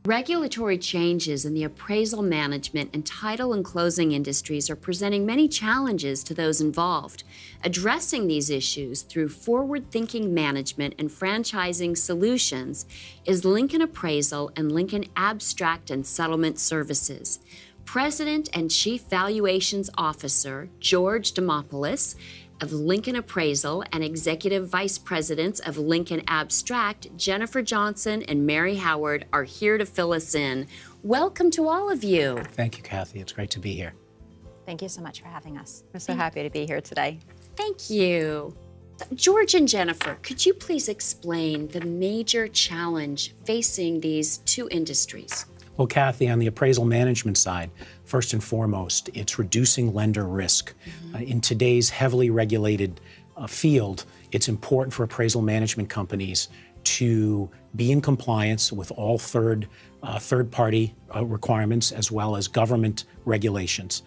Regulatory changes in the appraisal management and title and closing industries are presenting many challenges to those involved. Addressing these issues through forward-thinking management and franchising solutions is Lincoln Appraisal and Lincoln Abstract and Settlement Services. President and Chief Valuations Officer George Demopoulos of Lincoln Appraisal and Executive Vice Presidents of Lincoln Abstract, Jennifer Johnson and Mary Howard, are here to fill us in. Welcome to all of you. Thank you, Kathy. It's great to be here. Thank you so much for having us. We're so happy to be here today. Thank you. George and Jennifer, could you please explain the major challenge facing these two industries? Well, Kathy, on the appraisal management side, first and foremost, it's reducing lender risk. In today's heavily regulated field, it's important for appraisal management companies to be in compliance with all third-party requirements as well as government regulations.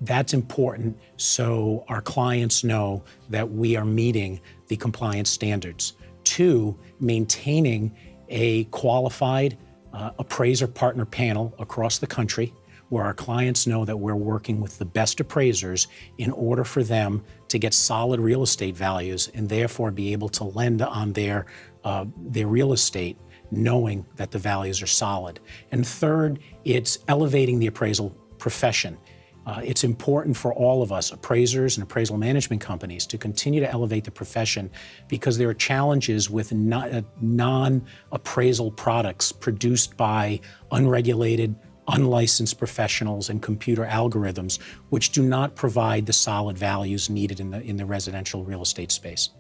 That's important so our clients know that we are meeting the compliance standards. Two, maintaining a qualified appraiser partner panel across the country where our clients know that we're working with the best appraisers in order for them to get solid real estate values and therefore be able to lend on their real estate knowing that the values are solid. And third, it's elevating the appraisal profession. It's important for all of us, appraisers and appraisal management companies, to continue to elevate the profession because there are challenges with non-appraisal products produced by unregulated, unlicensed professionals and computer algorithms, which do not provide the solid values needed in the residential real estate space.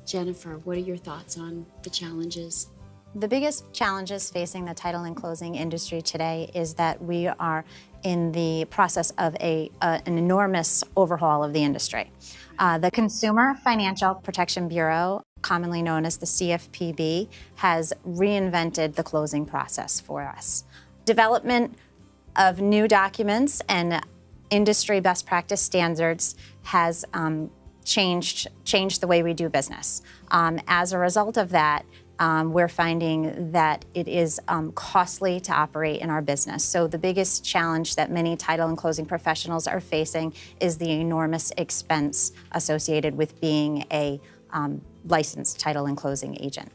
Jennifer, what are your thoughts on the challenges? The biggest challenges facing the title and closing industry today is that we are in the process of an enormous overhaul of the industry. The Consumer Financial Protection Bureau, commonly known as the CFPB, has reinvented the closing process for us. Development of new documents and industry best practice standards has changed the way we do business. As a result of that, we're finding that it is costly to operate in our business. So the biggest challenge that many title and closing professionals are facing is the enormous expense associated with being a licensed title and closing agent.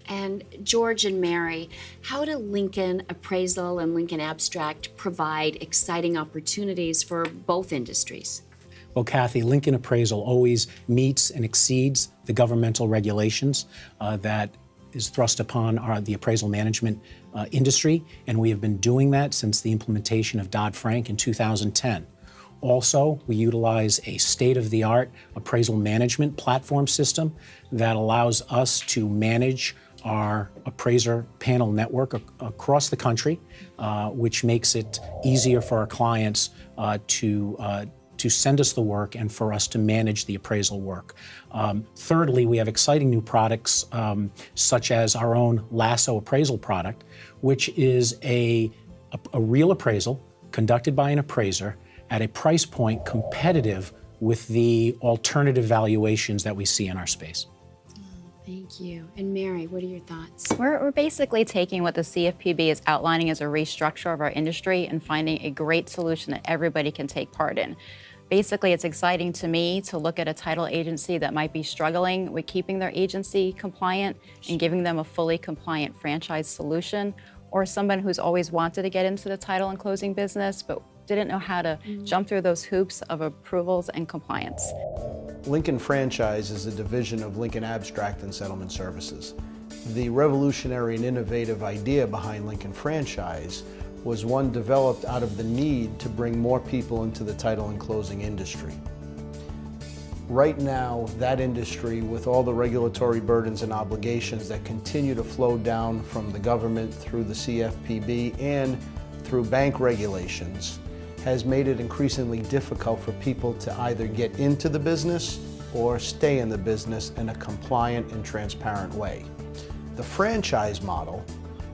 And George and Mary, how do Lincoln Appraisal and Lincoln Abstract provide exciting opportunities for both industries? Well, Kathy, Lincoln Appraisal always meets and exceeds the governmental regulations that is thrust upon the appraisal management industry, and we have been doing that since the implementation of Dodd-Frank in 2010. Also, we utilize a state-of-the-art appraisal management platform system that allows us to manage our appraiser panel network across the country, which makes it easier for our clients to send us the work and for us to manage the appraisal work. Thirdly, we have exciting new products such as our own Lasso appraisal product, which is a real appraisal conducted by an appraiser at a price point competitive with the alternative valuations that we see in our space. Thank you. And Mary, what are your thoughts? We're basically taking what the CFPB is outlining as a restructure of our industry and finding a great solution that everybody can take part in. Basically, it's exciting to me to look at a title agency that might be struggling with keeping their agency compliant and giving them a fully compliant franchise solution, or someone who's always wanted to get into the title and closing business but didn't know how to jump through those hoops of approvals and compliance. Lincoln Franchise is a division of Lincoln Abstract and Settlement Services. The revolutionary and innovative idea behind Lincoln Franchise was one developed out of the need to bring more people into the title and closing industry. Right now, that industry, with all the regulatory burdens and obligations that continue to flow down from the government through the CFPB and through bank regulations, has made it increasingly difficult for people to either get into the business or stay in the business in a compliant and transparent way. The franchise model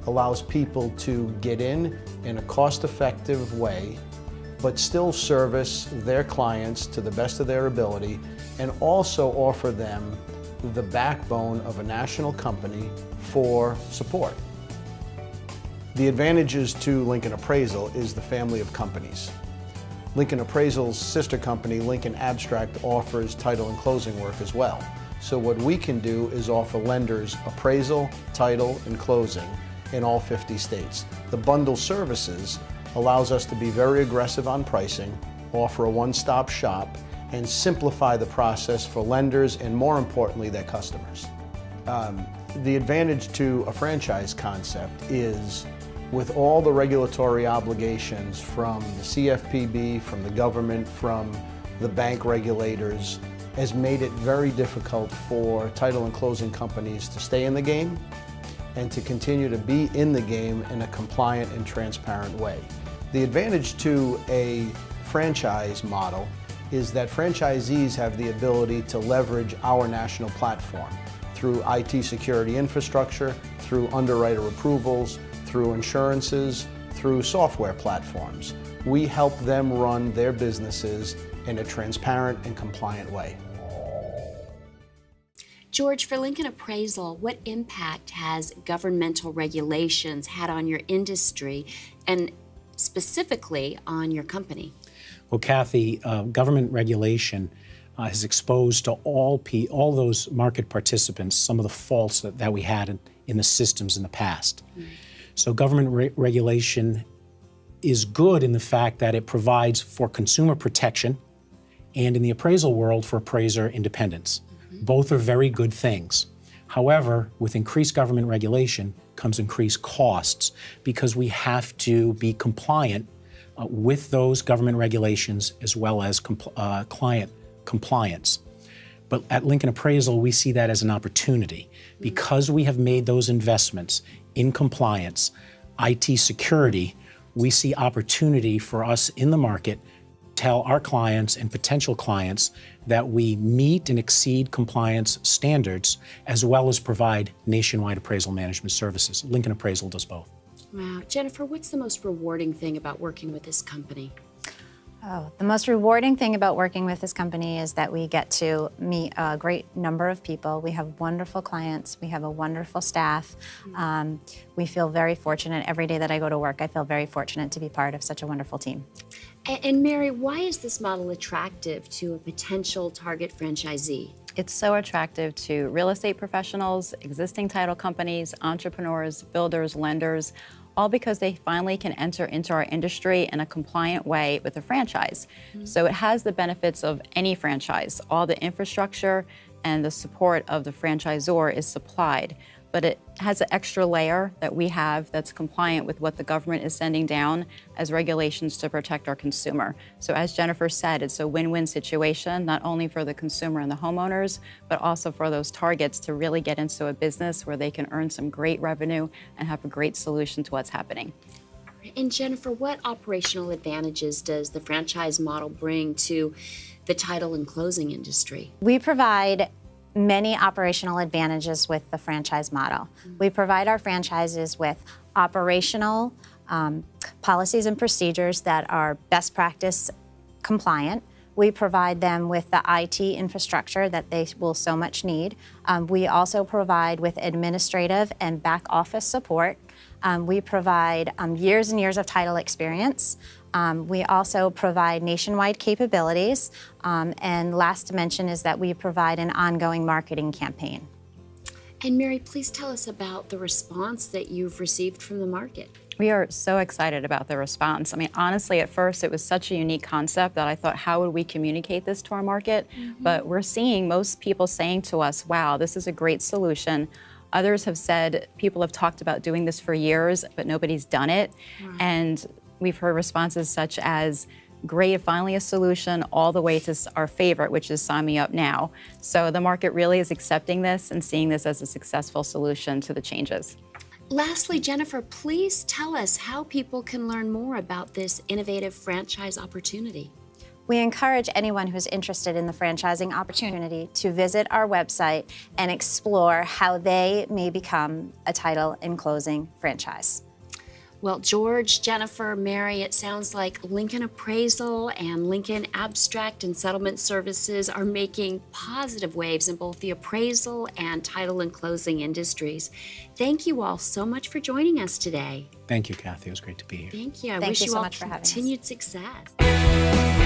allows people to get in a cost-effective way, but still service their clients to the best of their ability and also offer them the backbone of a national company for support. The advantages to Lincoln Appraisal is the family of companies. Lincoln Appraisal's sister company, Lincoln Abstract, offers title and closing work as well. So what we can do is offer lenders appraisal, title, and closing in all 50 states. The bundle services allows us to be very aggressive on pricing, offer a one-stop shop, and simplify the process for lenders and, more importantly, their customers. The advantage to a franchise concept is, with all the regulatory obligations from the CFPB, from the government, from the bank regulators, has made it very difficult for title and closing companies to stay in the game and to continue to be in the game in a compliant and transparent way. The advantage to a franchise model is that franchisees have the ability to leverage our national platform through IT security infrastructure, through underwriter approvals, through insurances, through software platforms. We help them run their businesses in a transparent and compliant way. George, for Lincoln Appraisal, what impact has governmental regulations had on your industry and specifically on your company? Well, Kathy, government regulation has exposed to all those market participants some of the faults that we had in the systems in the past. So government regulation is good in the fact that it provides for consumer protection and, in the appraisal world, for appraiser independence. Both are very good things. However, with increased government regulation comes increased costs because we have to be compliant with those government regulations as well as client compliance. But at Lincoln Appraisal, we see that as an opportunity. Because we have made those investments in compliance, IT security, we see opportunity for us in the market to tell our clients and potential clients that we meet and exceed compliance standards as well as provide nationwide appraisal management services. Lincoln Appraisal does both. Wow. Jennifer, what's the most rewarding thing about working with this company? Oh, the most rewarding thing about working with this company is that we get to meet a great number of people. We have wonderful clients. We have a wonderful staff. We feel very fortunate. Every day that I go to work, I feel very fortunate to be part of such a wonderful team. And Mary, why is this model attractive to a potential target franchisee? It's so attractive to real estate professionals, existing title companies, entrepreneurs, builders, lenders, all because they finally can enter into our industry in a compliant way with a franchise. So it has the benefits of any franchise. All the infrastructure and the support of the franchisor is supplied, but it has an extra layer that we have that's compliant with what the government is sending down as regulations to protect our consumer. So as Jennifer said, it's a win-win situation, not only for the consumer and the homeowners, but also for those targets to really get into a business where they can earn some great revenue and have a great solution to what's happening. And Jennifer, what operational advantages does the franchise model bring to the title and closing industry? We provide many operational advantages with the franchise model. We provide our franchises with operational policies and procedures that are best practice compliant. We provide them with the IT infrastructure that they will so much need. We also provide with administrative and back office support. We provide years and years of title experience. We also provide nationwide capabilities. And last to mention is that we provide an ongoing marketing campaign. And Mary, please tell us about the response that you've received from the market. We are so excited about the response. I mean, honestly, at first it was such a unique concept that I thought, how would we communicate this to our market? But we're seeing most people saying to us, wow, this is a great solution. Others have said, people have talked about doing this for years, but nobody's done it. And we've heard responses such as, great, finally a solution, all the way to our favorite, which is sign me up now. So the market really is accepting this and seeing this as a successful solution to the changes. Lastly, Jennifer, please tell us how people can learn more about this innovative franchise opportunity. We encourage anyone who's interested in the franchising opportunity to visit our website and explore how they may become a title and closing franchise. Well, George, Jennifer, Mary, it sounds like Lincoln Appraisal and Lincoln Abstract and Settlement Services are making positive waves in both the appraisal and title and closing industries. Thank you all so much for joining us today. Thank you, Kathy. It was great to be here. Thank you. I Thank wish you you so all much for having us. continued success.